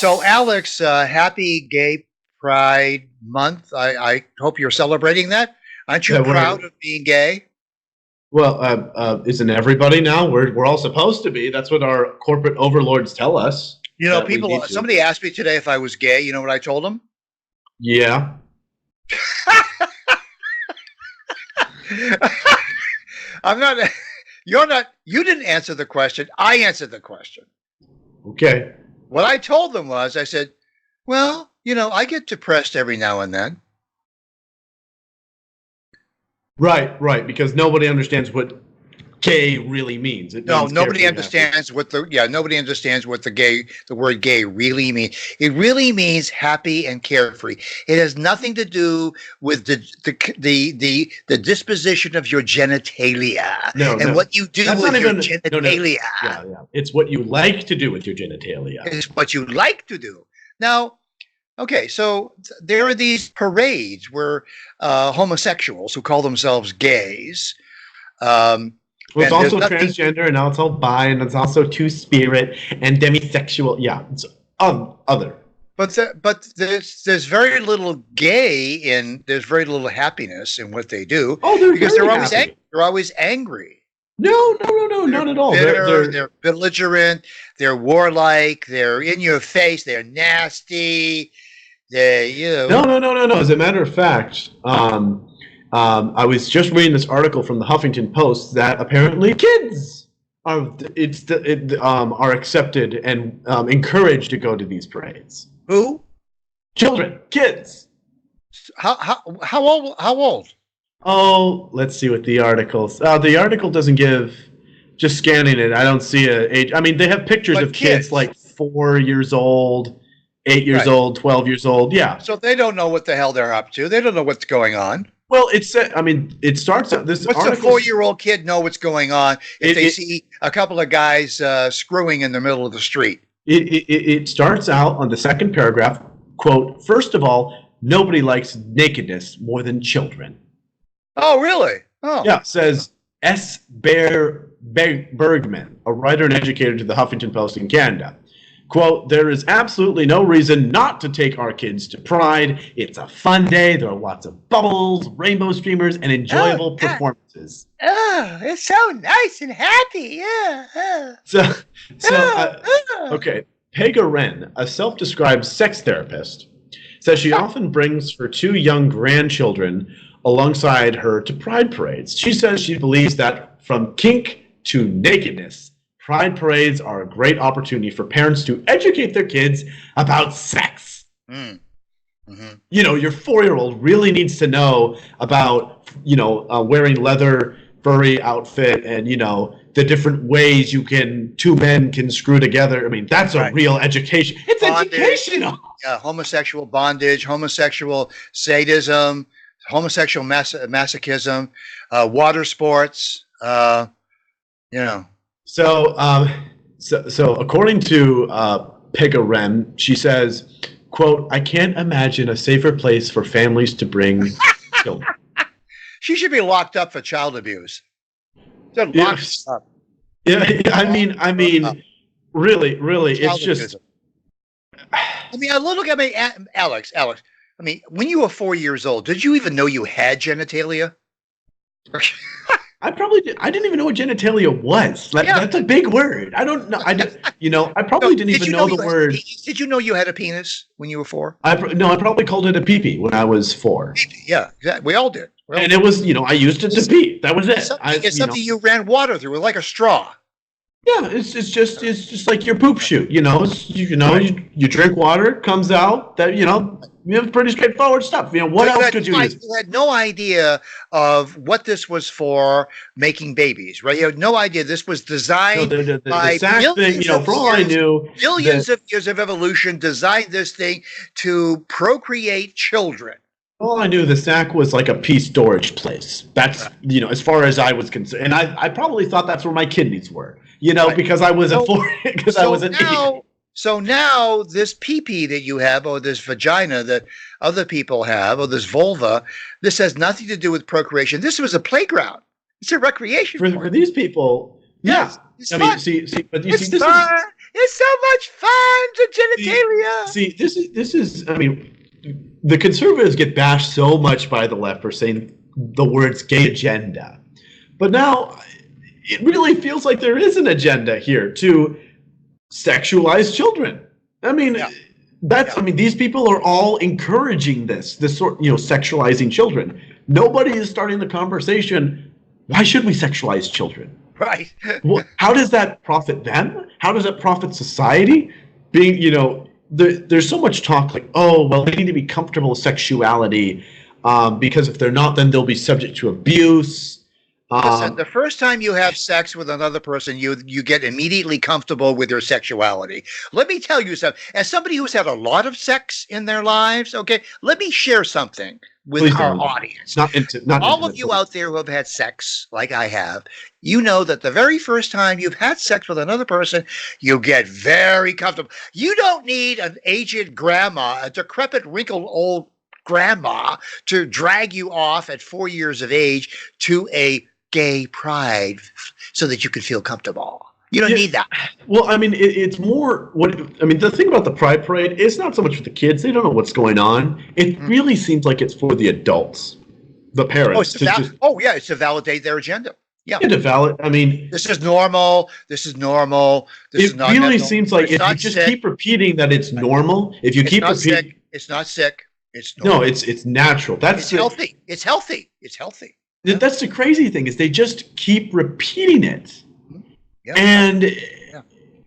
So, Alex, happy Gay Pride Month. I hope you're celebrating that. Aren't you Yeah, proud of being gay? isn't everybody now? We're all supposed to be. That's what our corporate overlords tell us You know, that we people. need to. Somebody asked me today if I was gay. You know what I told them? Yeah. I'm not. You're not. You didn't answer the question. I answered the question. Okay. What I told them was, I said, "Well, I get depressed every now and then." Right, right. Because nobody understands what gay really means. It No, means nobody carefree and happy. understands nobody understands what the word gay really means. It really means happy and carefree. It has nothing to do with the disposition of your genitalia No, and no. what you do That's with not your even. No, no. genitalia. Yeah, yeah. It's what you like to do with your genitalia. It's what you like to do. Now, okay, so there are these parades where homosexuals who call themselves gays, um, Well, it's and there's also nothing. transgender, and now it's all bi, and it's also two-spirit and demisexual. Yeah, it's other. But there's very little gay in there's very little happiness in what they do Oh, they're because very happy. they're always angry. No, no, no, no, They're not at all. bitter, They're they're belligerent, they're warlike, they're in your face, they're nasty. They no, no, no, no, no. As a matter of fact, I was just reading this article from the Huffington Post that apparently kids are accepted and encouraged to go to these parades. who Children, kids. how old? Oh, let's see what the articles. The article doesn't give. Just scanning it, I don't see a age. I mean, they have pictures But of kids like 4 years old, 8 years Right. old, 12 years old. Yeah. So they don't know what the hell they're up to. They don't know what's going on. Well, it's. I mean, it starts out. This What's a article. 4-year-old kid know what's going on if they It, see a couple of guys screwing in the middle of the street? it starts out on the second paragraph. Quote: First of all, nobody likes nakedness more than children. Oh, really? Oh, Yeah, says S. Bergman, a writer and educator to the Huffington Post in Canada. Quote, there is absolutely no reason not to take our kids to Pride. It's a fun day. There are lots of bubbles, rainbow streamers, and enjoyable performances. Oh, it's so nice and happy. Yeah. So, okay. Pega Wren, a self-described sex therapist, says she often brings her two young grandchildren alongside her to Pride parades. She says she believes that from kink to nakedness, Pride parades are a great opportunity for parents to educate their kids about sex. Mm. Mm-hmm. You know, your 4-year-old really needs to know about, wearing leather furry outfit and, the different ways two men can screw together. I mean, that's a real education. It's Bondage. Educational. Yeah, homosexual bondage, homosexual sadism, homosexual masochism, water sports, So, according to Pega Wren, she says, quote, I can't imagine a safer place for families to bring children. She should be locked up for child abuse. They're locked up. Yeah, I mean, really, it's just. I mean, look at me, Alex. I mean, when you were 4 years old, did you even know you had genitalia? I didn't even know what genitalia was. That's a big word. I don't know. I probably didn't even know the word. Did you know you had a penis when you were 4? I probably called it a pee-pee when I was 4. Yeah, exactly. We all did. And it was, I used it to pee. That was it. It's something you ran water through, like a straw. Yeah, it's just like your poop chute. You drink water, it comes out. That pretty straightforward stuff. What else could you use? You had no idea of what this was for, making babies, right? You had no idea this was designed by billions of for all I knew, billions of years of evolution designed this thing to procreate children. All I knew, the sack was like a pea storage place. That's as far as I was concerned, and I probably thought that's where my kidneys were. Because I was I was an 8. So now this pee-pee that you have, or this vagina that other people have, or this vulva, this has nothing to do with procreation. This was a playground. It's a recreation for these people. Yes, Yeah, it's fun. but you see, this is It's so much fun, the genitalia. See, this is. I mean, the conservatives get bashed so much by the left for saying the words "gay agenda," but now it really feels like there is an agenda here to sexualize children. I mean, I mean, these people are all encouraging this sort, sexualizing children. Nobody is starting the conversation. Why should we sexualize children? Right. Well, how does that profit them? How does that profit society? There's so much talk like, oh, well, they need to be comfortable with sexuality because if they're not, then they'll be subject to abuse. Listen, the first time you have sex with another person, you get immediately comfortable with your sexuality. Let me tell you something. As somebody who's had a lot of sex in their lives, okay, let me share something with our audience. Not all of you out there who have had sex, like I have, you know that the very first time you've had sex with another person, you get very comfortable. You don't need an aged grandma, a decrepit, wrinkled old grandma to drag you off at 4 years of age to a gay pride so that you can feel comfortable. You don't need that. Well, I mean, it's more the thing about the Pride Parade is not so much for the kids. They don't know what's going on. It really seems like it's for the adults, the parents. It's to validate their agenda. Yeah. I mean, this is normal. This is normal. This is not. It really seems like if you just keep repeating that it's normal, if you keep repeating, it's not sick. It's normal. No, it's natural. It's healthy. It's healthy. It's healthy. That's the crazy thing is they just keep repeating it. Yeah. And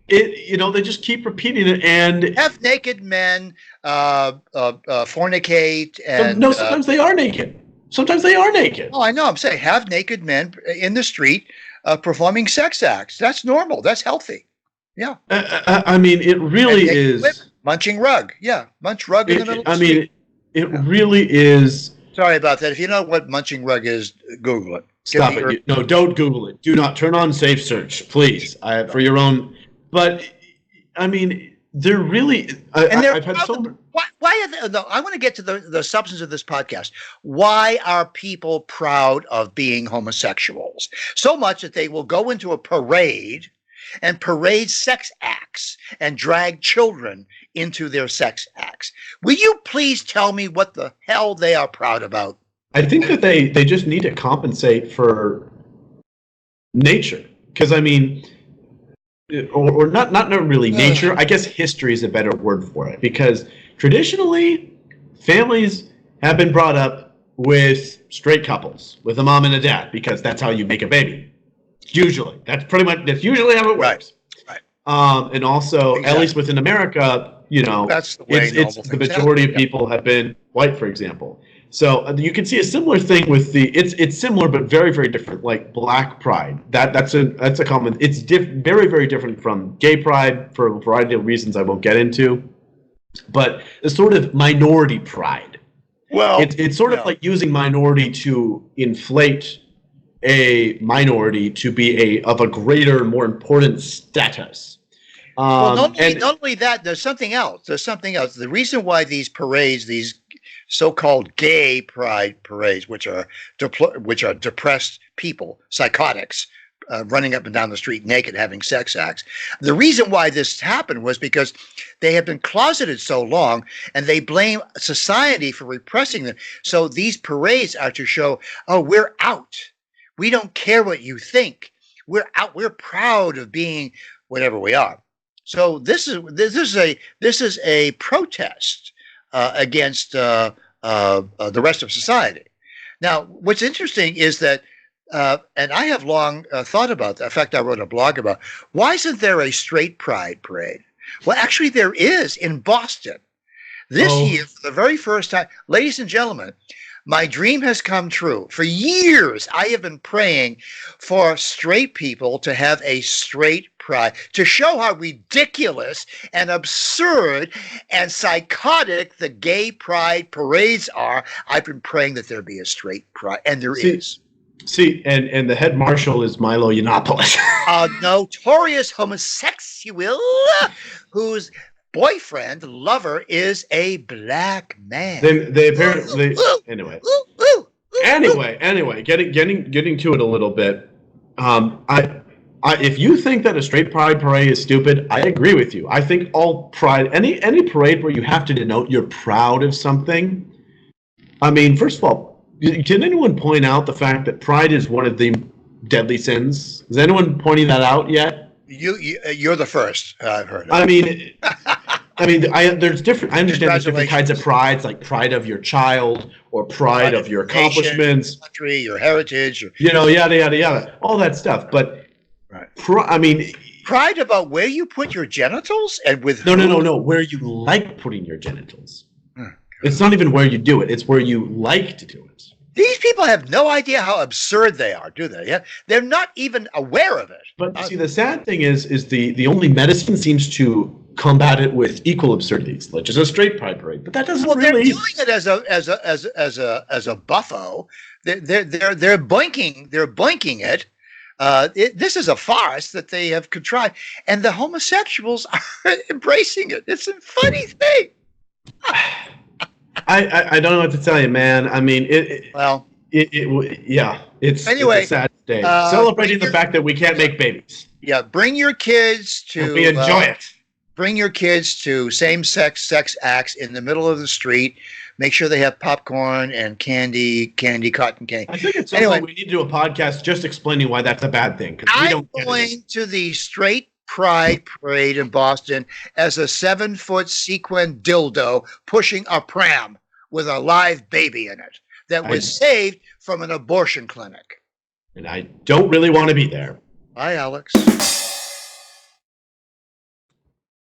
they just keep repeating it and have naked men fornicate and sometimes they are naked. Sometimes they are naked. Oh, I know. I'm saying have naked men in the street performing sex acts. That's normal. That's healthy. Yeah. I mean, it really is women, munching rug. Yeah, munch rug in the middle of the street. It really is. Sorry about that. If you know what munching rug is, Google it. Stop it. No, don't Google it. Do not turn on safe search, please, for your own. But, I mean, they're really... I've had so many... Why are they, I want to get to the substance of this podcast. Why are people proud of being homosexuals? So much that they will go into a parade and parade sex acts and drag children into their sex acts. Will you please tell me what the hell they are proud about? I think that they just need to compensate for nature. Because, I mean, or not really nature. I guess history is a better word for it. Because traditionally, families have been brought up with straight couples, with a mom and a dad, because that's how you make a baby. Usually. That's usually how it works. Right. And also, at least within America, that's the way it's the majority of people have been white, for example. So you can see a similar thing with it's similar but very, very different, like Black Pride. That's a common. It's very, very different from Gay Pride for a variety of reasons I won't get into. But a sort of minority pride. Well, it's sort of like using minority to inflate a minority to be of a greater, more important status. Not only that, there's something else. The reason why these parades, these so-called gay pride parades, which are depressed people, psychotics, running up and down the street naked, having sex acts. The reason why this happened was because they have been closeted so long, and they blame society for repressing them. So these parades are to show, oh, we're out. We don't care what you think. We're out. We're proud of being whatever we are. So this is a protest against the rest of society. Now, what's interesting is that, and I have long thought about that. In fact, I wrote a blog about why isn't there a straight pride parade? Well, actually, there is in Boston this year for the very first time, ladies and gentlemen. My dream has come true. For years, I have been praying for straight people to have a straight pride, to show how ridiculous and absurd and psychotic the gay pride parades are. I've been praying that there be a straight pride, and there is. See, and the head marshal is Milo Yiannopoulos. A notorious homosexual whose boyfriend, lover, is a black man. They apparently anyway. Anyway, getting to it a little bit. I If you think that a straight pride parade is stupid, I agree with you. I think all pride, any parade where you have to denote you're proud of something. I mean, first of all, can anyone point out the fact that pride is one of the deadly sins? Is anyone pointing that out yet? You're the first I've heard of. There's different. I understand there's different kinds of prides, like pride of your child or pride of your accomplishments, your country, your heritage, yada yada yada, all that stuff. But pride about where you put your genitals and with no, where you like putting your genitals. It's not even where you do it; it's where you like to do it. These people have no idea how absurd they are, do they? Yeah, they're not even aware of it. But see, the sad thing is the only medicine seems to combat it with equal absurdities, like just a straight pride parade. But that doesn't They're really. doing it as a buffo. They're blinking it. This is a farce that they have contrived, and the homosexuals are embracing it. It's a funny thing. I don't know what to tell you, man. I mean, it's anyway, a sad day. Celebrating the fact that we can't make babies. Yeah, bring your kids to. We enjoy it. Bring your kids to same-sex sex acts in the middle of the street. Make sure they have popcorn and cotton candy. I think at some point we need to do a podcast just explaining why that's a bad thing. I'm going to the straight pride parade in Boston as a 7-foot sequin dildo pushing a pram with a live baby in it that was saved from an abortion clinic. And I don't really want to be there. Bye, Alex.